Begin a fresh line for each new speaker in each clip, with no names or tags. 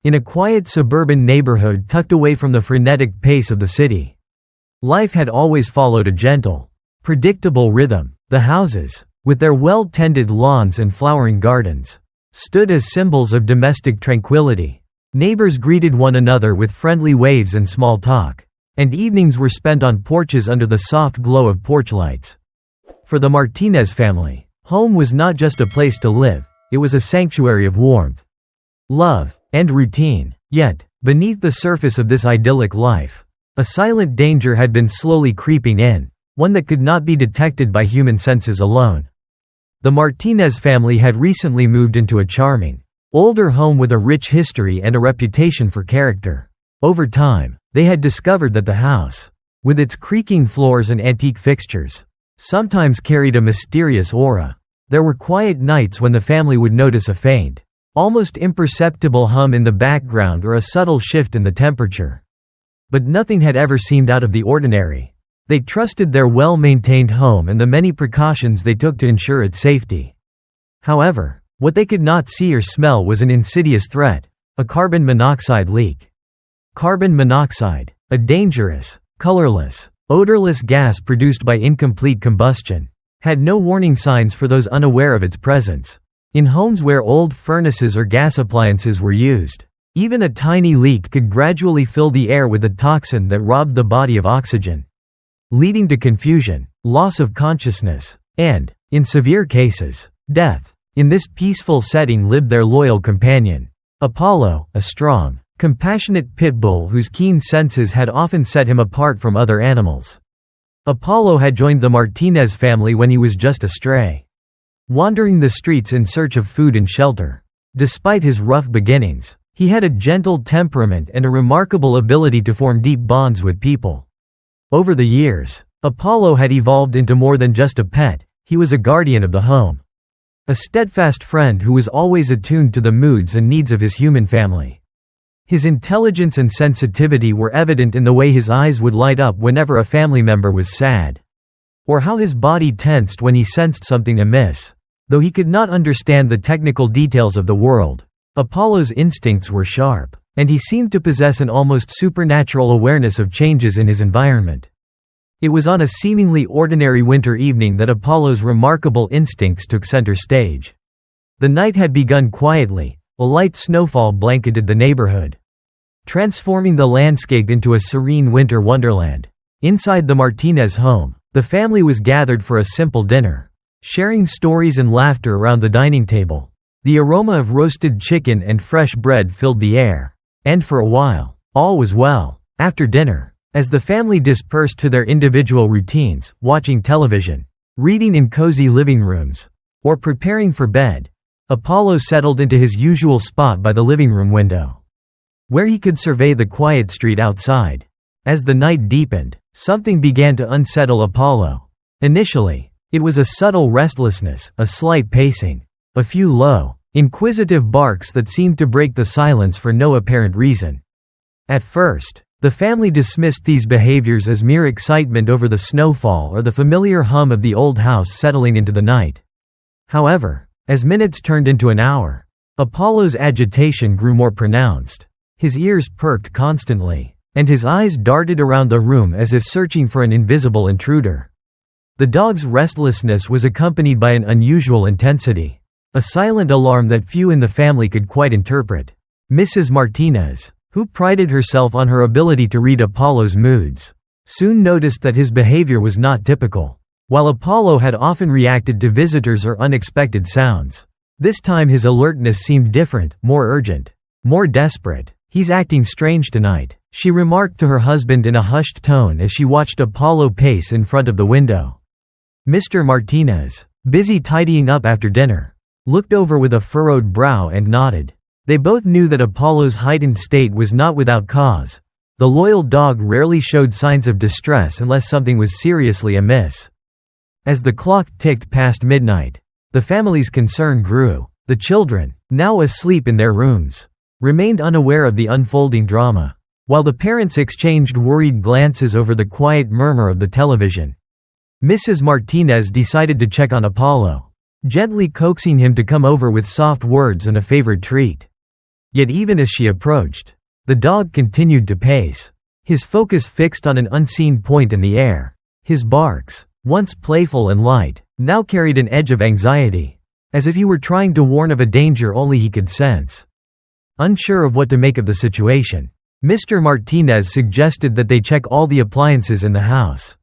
in a quiet suburban neighborhood tucked away from the frenetic pace of the city. Life had always followed a gentle, predictable rhythm. The houses, with their well-tended lawns and flowering gardens, stood as symbols of domestic tranquility. Neighbors greeted one another with friendly waves and small talk, and evenings were spent on porches under the soft glow of porch lights. For the Martinez family, home was not just a place to live, it was a sanctuary of warmth, love, and routine. Yet, beneath the surface of this idyllic life, a silent danger had been slowly creeping in, one that could not be detected by human senses alone. The Martinez family had recently moved into a charming, older home with a rich history and a reputation for character. Over time, they had discovered that the house, with its creaking floors and antique fixtures, sometimes carried a mysterious aura. There were quiet nights when the family would notice a faint, almost imperceptible hum in the background or a subtle shift in the temperature. But nothing had ever seemed out of the ordinary. They trusted their well-maintained home and the many precautions they took to ensure its safety. However, what they could not see or smell was an insidious threat: a carbon monoxide leak. Carbon monoxide, a dangerous, colorless, odorless gas produced by incomplete combustion, had no warning signs for those unaware of its presence. In homes where old furnaces or gas appliances were used, even a tiny leak could gradually fill the air with a toxin that robbed the body of oxygen, leading to confusion, loss of consciousness, and, in severe cases, death. In this peaceful setting lived their loyal companion, Apollo, a strong, compassionate pit bull whose keen senses had often set him apart from other animals. Apollo had joined the Martinez family when he was just a stray, wandering the streets in search of food and shelter. Despite his rough beginnings, he had a gentle temperament and a remarkable ability to form deep bonds with people. Over the years, Apollo had evolved into more than just a pet. He was a guardian of the home, a steadfast friend who was always attuned to the moods and needs of his human family. His intelligence and sensitivity were evident in the way his eyes would light up whenever a family member was sad, or how his body tensed when he sensed something amiss. Though he could not understand the technical details of the world, Apollo's instincts were sharp, and he seemed to possess an almost supernatural awareness of changes in his environment. It was on a seemingly ordinary winter evening that Apollo's remarkable instincts took center stage. The night had begun quietly, a light snowfall blanketed the neighborhood, transforming the landscape into a serene winter wonderland. Inside the Martinez home, the family was gathered for a simple dinner, sharing stories and laughter around the dining table. The aroma of roasted chicken and fresh bread filled the air, and for a while, all was well. After dinner, as the family dispersed to their individual routines, watching television, reading in cozy living rooms, or preparing for bed, Apollo settled into his usual spot by the living room window, where he could survey the quiet street outside. As the night deepened, something began to unsettle Apollo. Initially, it was a subtle restlessness, a slight pacing, a few low, inquisitive barks that seemed to break the silence for no apparent reason. At first, the family dismissed these behaviors as mere excitement over the snowfall or the familiar hum of the old house settling into the night. However, as minutes turned into an hour, Apollo's agitation grew more pronounced. His ears perked constantly, and his eyes darted around the room as if searching for an invisible intruder. The dog's restlessness was accompanied by an unusual intensity, a silent alarm that few in the family could quite interpret. Mrs. Martinez, who prided herself on her ability to read Apollo's moods, soon noticed that his behavior was not typical. While Apollo had often reacted to visitors or unexpected sounds, this time his alertness seemed different, more urgent, more desperate. "He's acting strange tonight," she remarked to her husband in a hushed tone as she watched Apollo pace in front of the window. Mr. Martinez, busy tidying up after dinner, looked over with a furrowed brow and nodded. They both knew that Apollo's heightened state was not without cause. The loyal dog rarely showed signs of distress unless something was seriously amiss. As the clock ticked past midnight, the family's concern grew. The children, now asleep in their rooms, remained unaware of the unfolding drama, while the parents exchanged worried glances over the quiet murmur of the television. Mrs. Martinez decided to check on Apollo, gently coaxing him to come over with soft words and a favorite treat. Yet even as she approached, the dog continued to pace, his focus fixed on an unseen point in the air. His barks, once playful and light, now carried an edge of anxiety, as if he were trying to warn of a danger only he could sense. Unsure of what to make of the situation, Mr. Martinez suggested that they check all the appliances in the house,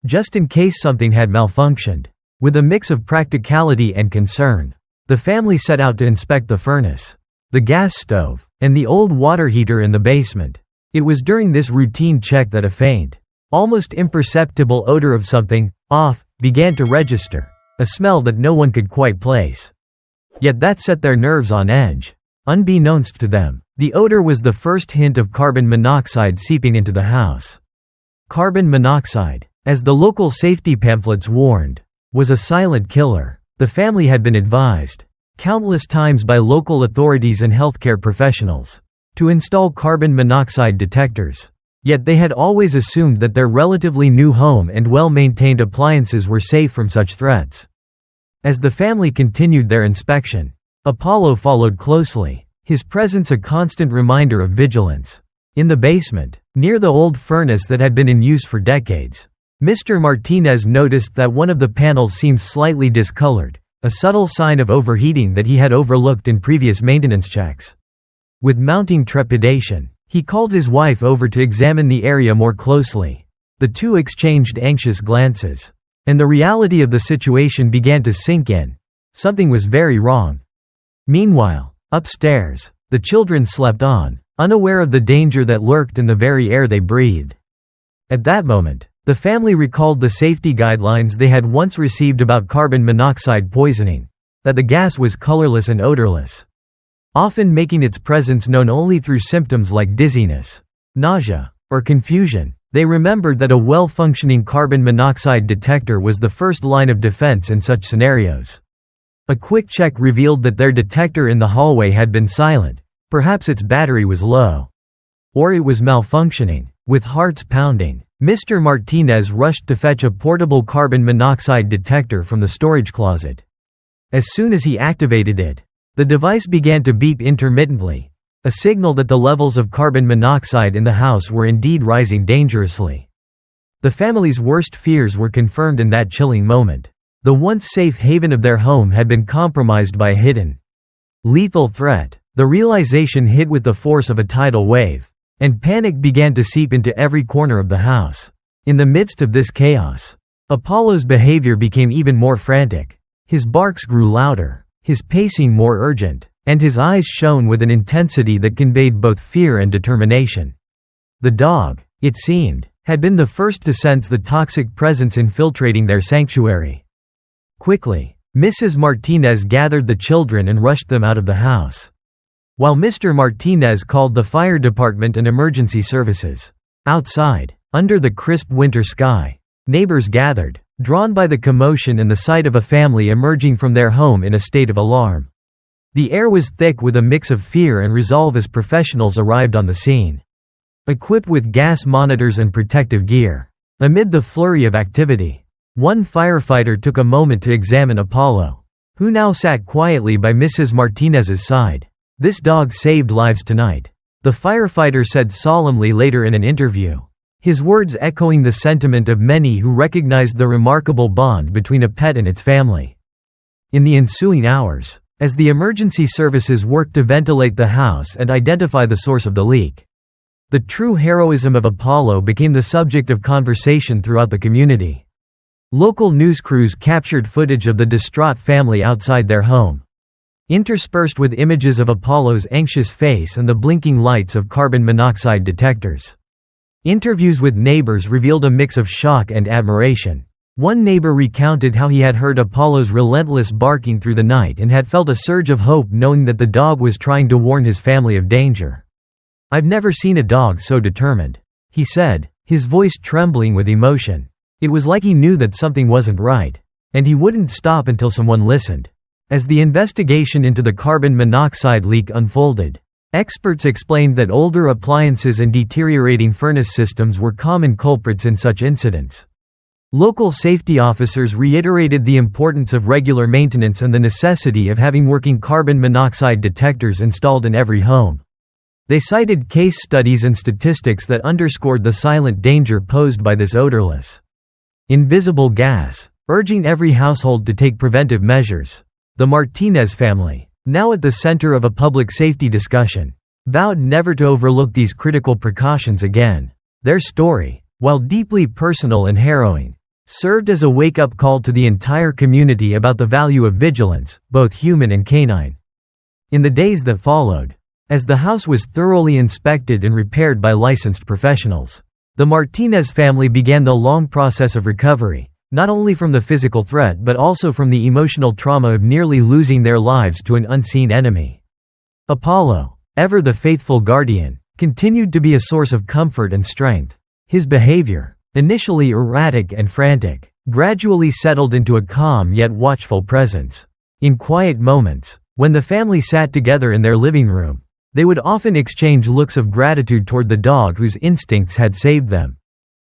just in case something had malfunctioned. With a mix of practicality and concern, the family set out to inspect the furnace, the gas stove, and the old water heater in the basement. It was during this routine check that a faint, almost imperceptible odor of something off began to register, a smell that no one could quite place. Yet that set their nerves on edge. Unbeknownst to them, the odor was the first hint of carbon monoxide seeping into the house. Carbon monoxide, as the local safety pamphlets warned, was a silent killer. The family had been advised countless times by local authorities and healthcare professionals to install carbon monoxide detectors. Yet they had always assumed that their relatively new home and well-maintained appliances were safe from such threats. As the family continued their inspection, Apollo followed closely, his presence a constant reminder of vigilance. In the basement, near the old furnace that had been in use for decades, Mr. Martinez noticed that one of the panels seemed slightly discolored, a subtle sign of overheating that he had overlooked in previous maintenance checks. With mounting trepidation, he called his wife over to examine the area more closely. The two exchanged anxious glances, and the reality of the situation began to sink in. Something was very wrong. Meanwhile, upstairs, the children slept on, unaware of the danger that lurked in the very air they breathed. At that moment, the family recalled the safety guidelines they had once received about carbon monoxide poisoning, that the gas was colorless and odorless, often making its presence known only through symptoms like dizziness, nausea, or confusion. They remembered that a well-functioning carbon monoxide detector was the first line of defense in such scenarios. A quick check revealed that their detector in the hallway had been silent. Perhaps its battery was low. Or it was malfunctioning. With hearts pounding, Mr. Martinez rushed to fetch a portable carbon monoxide detector from the storage closet. As soon as he activated it, the device began to beep intermittently, a signal that the levels of carbon monoxide in the house were indeed rising dangerously. The family's worst fears were confirmed in that chilling moment. The once safe haven of their home had been compromised by a hidden, lethal threat. The realization hit with the force of a tidal wave, and panic began to seep into every corner of the house. In the midst of this chaos, Apollo's behavior became even more frantic. His barks grew louder, his pacing more urgent, and his eyes shone with an intensity that conveyed both fear and determination. The dog, it seemed, had been the first to sense the toxic presence infiltrating their sanctuary. Quickly, Mrs. Martinez gathered the children and rushed them out of the house, while Mr. Martinez called the fire department and emergency services. Outside, under the crisp winter sky, neighbors gathered, drawn by the commotion and the sight of a family emerging from their home in a state of alarm. The air was thick with a mix of fear and resolve as professionals arrived on the scene, equipped with gas monitors and protective gear. Amid the flurry of activity, one firefighter took a moment to examine Apollo, who now sat quietly by Mrs. Martinez's side. "This dog saved lives tonight," the firefighter said solemnly later in an interview, his words echoing the sentiment of many who recognized the remarkable bond between a pet and its family. In the ensuing hours, as the emergency services worked to ventilate the house and identify the source of the leak, the true heroism of Apollo became the subject of conversation throughout the community. Local news crews captured footage of the distraught family outside their home, interspersed with images of Apollo's anxious face and the blinking lights of carbon monoxide detectors. Interviews with neighbors revealed a mix of shock and admiration. One neighbor recounted how he had heard Apollo's relentless barking through the night and had felt a surge of hope knowing that the dog was trying to warn his family of danger. "I've never seen a dog so determined," he said, his voice trembling with emotion. It was like he knew that something wasn't right, and he wouldn't stop until someone listened. As the investigation into the carbon monoxide leak unfolded, experts explained that older appliances and deteriorating furnace systems were common culprits in such incidents. Local safety officers reiterated the importance of regular maintenance and the necessity of having working carbon monoxide detectors installed in every home. They cited case studies and statistics that underscored the silent danger posed by this odorless, invisible gas, urging every household to take preventive measures. The Martinez family, now at the center of a public safety discussion, vowed never to overlook these critical precautions again. Their story, while deeply personal and harrowing, served as a wake-up call to the entire community about the value of vigilance, both human and canine. In the days that followed, as the house was thoroughly inspected and repaired by licensed professionals, the Martinez family began the long process of recovery, not only from the physical threat but also from the emotional trauma of nearly losing their lives to an unseen enemy. Apollo, ever the faithful guardian, continued to be a source of comfort and strength. His behavior, initially erratic and frantic, gradually settled into a calm yet watchful presence. In quiet moments, when the family sat together in their living room, they would often exchange looks of gratitude toward the dog whose instincts had saved them.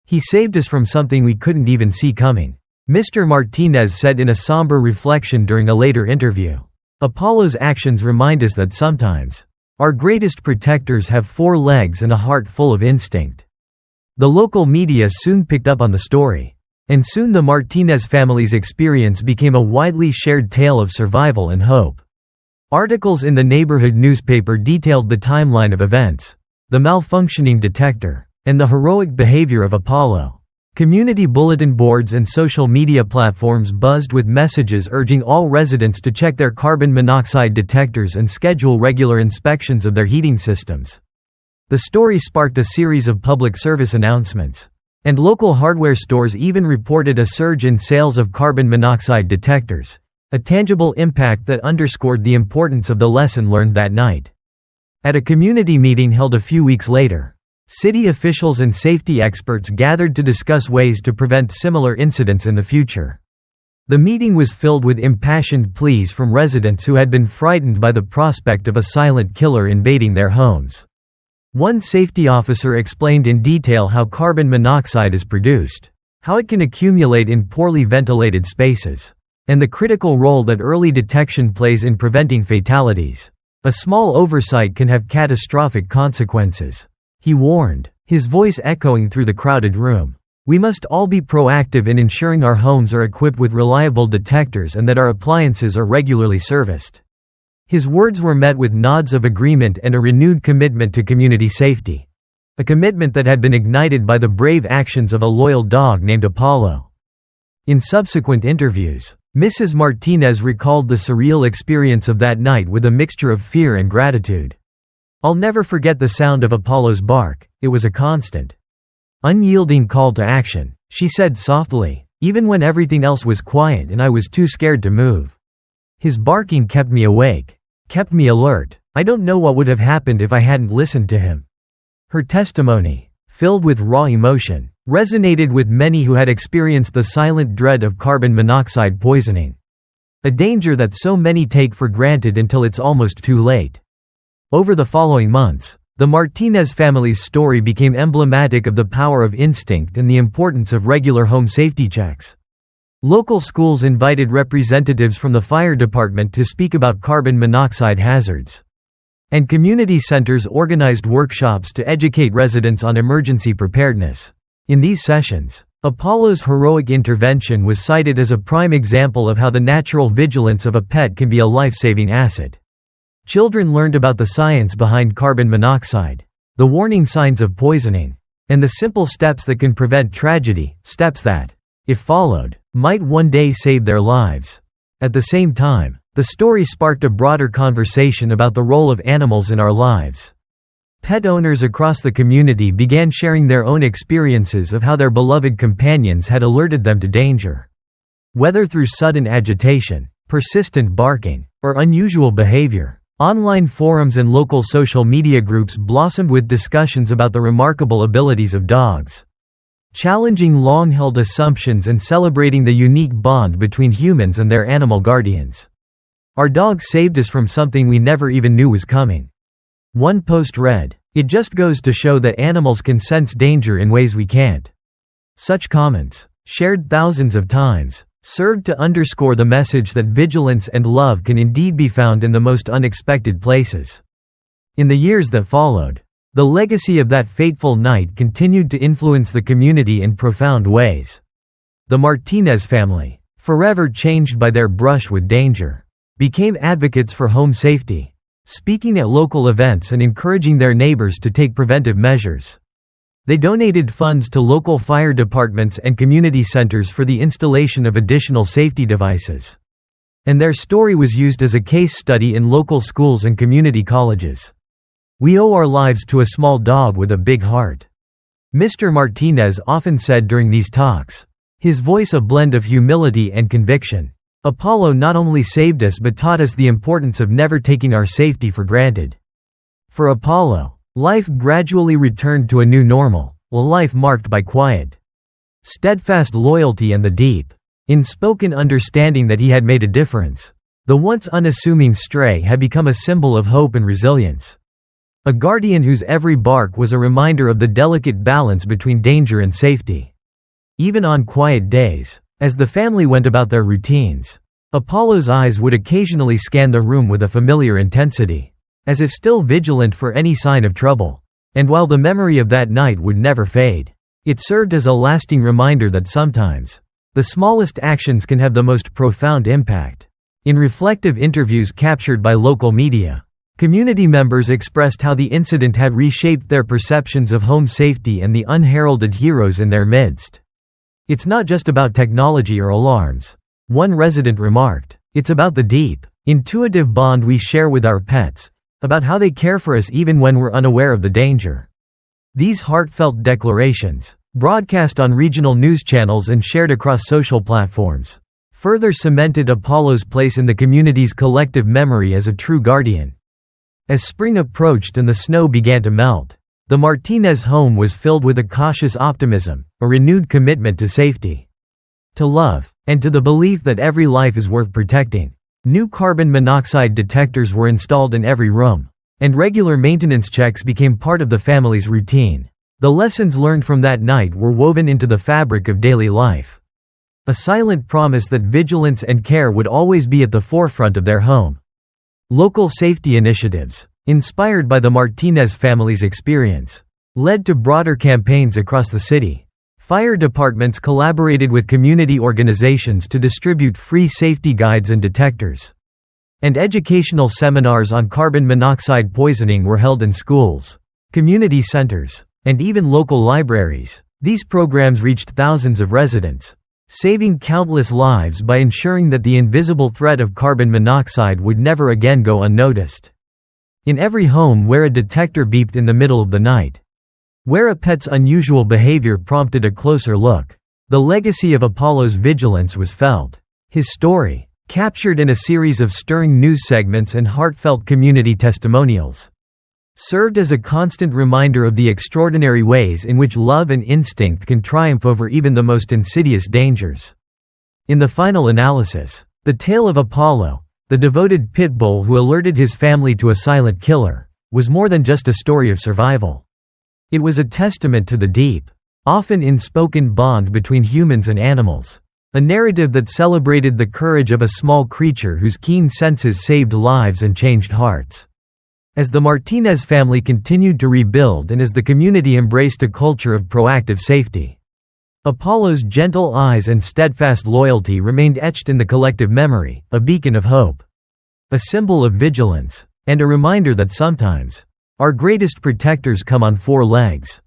"He saved us from something we couldn't even see coming," Mr. Martinez said in a somber reflection during a later interview. Apollo's actions remind us that sometimes, our greatest protectors have 4 legs and a heart full of instinct. The local media soon picked up on the story, and soon the Martinez family's experience became a widely shared tale of survival and hope. Articles in the neighborhood newspaper detailed the timeline of events, the malfunctioning detector, and the heroic behavior of Apollo. Community bulletin boards and social media platforms buzzed with messages urging all residents to check their carbon monoxide detectors and schedule regular inspections of their heating systems. The story sparked a series of public service announcements, and local hardware stores even reported a surge in sales of carbon monoxide detectors, a tangible impact that underscored the importance of the lesson learned that night. At a community meeting held a few weeks later, city officials and safety experts gathered to discuss ways to prevent similar incidents in the future. The meeting was filled with impassioned pleas from residents who had been frightened by the prospect of a silent killer invading their homes. One safety officer explained in detail how carbon monoxide is produced, how it can accumulate in poorly ventilated spaces, and the critical role that early detection plays in preventing fatalities. A small oversight can have catastrophic consequences, he warned, his voice echoing through the crowded room. We must all be proactive in ensuring our homes are equipped with reliable detectors and that our appliances are regularly serviced. His words were met with nods of agreement and a renewed commitment to community safety, a commitment that had been ignited by the brave actions of a loyal dog named Apollo. In subsequent interviews, Mrs. Martinez recalled the surreal experience of that night with a mixture of fear and gratitude. "I'll never forget the sound of Apollo's bark, it was a constant, unyielding call to action," she said softly, "even when everything else was quiet and I was too scared to move. His barking kept me awake, kept me alert. I don't know what would have happened if I hadn't listened to him." Her testimony, filled with raw emotion, resonated with many who had experienced the silent dread of carbon monoxide poisoning, a danger that so many take for granted until it's almost too late. Over the following months, the Martinez family's story became emblematic of the power of instinct and the importance of regular home safety checks. Local schools invited representatives from the fire department to speak about carbon monoxide hazards, and community centers organized workshops to educate residents on emergency preparedness. In these sessions, Apollo's heroic intervention was cited as a prime example of how the natural vigilance of a pet can be a life-saving asset. Children learned about the science behind carbon monoxide, the warning signs of poisoning, and the simple steps that can prevent tragedy, steps that, if followed, might one day save their lives. At the same time, the story sparked a broader conversation about the role of animals in our lives. Pet owners across the community began sharing their own experiences of how their beloved companions had alerted them to danger. Whether through sudden agitation, persistent barking, or unusual behavior, online forums and local social media groups blossomed with discussions about the remarkable abilities of dogs, challenging long-held assumptions and celebrating the unique bond between humans and their animal guardians. "Our dog saved us from something we never even knew was coming." One post read, "It just goes to show that animals can sense danger in ways we can't." Such comments, shared thousands of times, served to underscore the message that vigilance and love can indeed be found in the most unexpected places. In the years that followed, the legacy of that fateful night continued to influence the community in profound ways. The Martinez family, forever changed by their brush with danger, became advocates for home safety, speaking at local events and encouraging their neighbors to take preventive measures. They donated funds to local fire departments and community centers for the installation of additional safety devices. And their story was used as a case study in local schools and community colleges. "We owe our lives to a small dog with a big heart," Mr. Martinez often said during these talks, his voice a blend of humility and conviction. "Apollo not only saved us but taught us the importance of never taking our safety for granted." For Apollo, life gradually returned to a new normal, a life marked by quiet, steadfast loyalty and the deep, unspoken understanding that he had made a difference. The once unassuming stray had become a symbol of hope and resilience. A guardian whose every bark was a reminder of the delicate balance between danger and safety. Even on quiet days, as the family went about their routines, Apollo's eyes would occasionally scan the room with a familiar intensity, as if still vigilant for any sign of trouble. And while the memory of that night would never fade, it served as a lasting reminder that sometimes, the smallest actions can have the most profound impact. In reflective interviews captured by local media, community members expressed how the incident had reshaped their perceptions of home safety and the unheralded heroes in their midst. "It's not just about technology or alarms," one resident remarked. "It's about the deep, intuitive bond we share with our pets, about how they care for us even when we're unaware of the danger." These heartfelt declarations, broadcast on regional news channels and shared across social platforms, further cemented Apollo's place in the community's collective memory as a true guardian. As spring approached and the snow began to melt, the Martinez home was filled with a cautious optimism, a renewed commitment to safety, to love, and to the belief that every life is worth protecting. New carbon monoxide detectors were installed in every room, and regular maintenance checks became part of the family's routine. The lessons learned from that night were woven into the fabric of daily life. A silent promise that vigilance and care would always be at the forefront of their home. Local safety initiatives, inspired by the Martinez family's experience, led to broader campaigns across the city. Fire departments collaborated with community organizations to distribute free safety guides and detectors. And educational seminars on carbon monoxide poisoning were held in schools, community centers, and even local libraries. These programs reached thousands of residents, saving countless lives by ensuring that the invisible threat of carbon monoxide would never again go unnoticed. In every home where a detector beeped in the middle of the night, where a pet's unusual behavior prompted a closer look, the legacy of Apollo's vigilance was felt. His story, captured in a series of stirring news segments and heartfelt community testimonials, served as a constant reminder of the extraordinary ways in which love and instinct can triumph over even the most insidious dangers. In the final analysis, the tale of Apollo, the devoted Pitbull who alerted his family to a silent killer, was more than just a story of survival. It was a testament to the deep, often unspoken bond between humans and animals, a narrative that celebrated the courage of a small creature whose keen senses saved lives and changed hearts. As the Martinez family continued to rebuild and as the community embraced a culture of proactive safety, Apollo's gentle eyes and steadfast loyalty remained etched in the collective memory, a beacon of hope, a symbol of vigilance, and a reminder that sometimes, our greatest protectors come on four legs.